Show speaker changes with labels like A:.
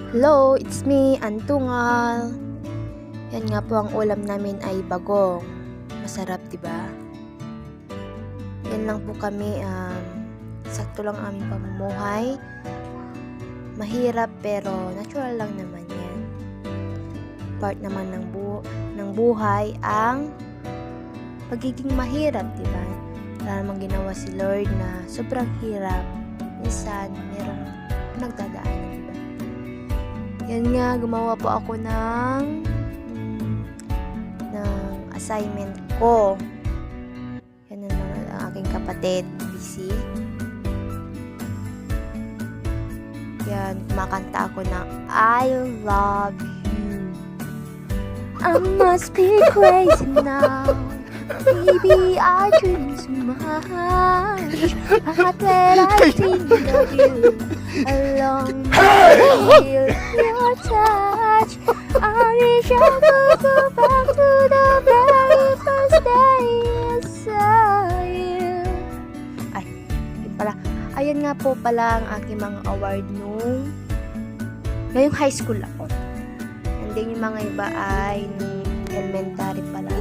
A: Hello, it's me, Antungal. Yan nga po, ang ulam namin ay bagong. Masarap, diba? Yan lang po kami, sakto lang aming pamumuhay. Mahirap pero natural lang naman yan. Part naman ng buhay ang pagiging mahirap, diba? Wala namang ginawa si Lord na sobrang hirap. Minsan, merong nagdadaanan, diba? Yan nga, gumawa po ako ng assignment ko. Yan ang aking kapatid, busy. Yan, kumakanta ako ng I love you. I must be crazy now. Baby, I dream so much. But when I think of you, I long to feel your touch. I wish I could go back to the very first day I saw you. Ay, yun pala. Ayan nga po pala ang aking mga award ngayong high school ako. And then yung mga iba ay elementary pala.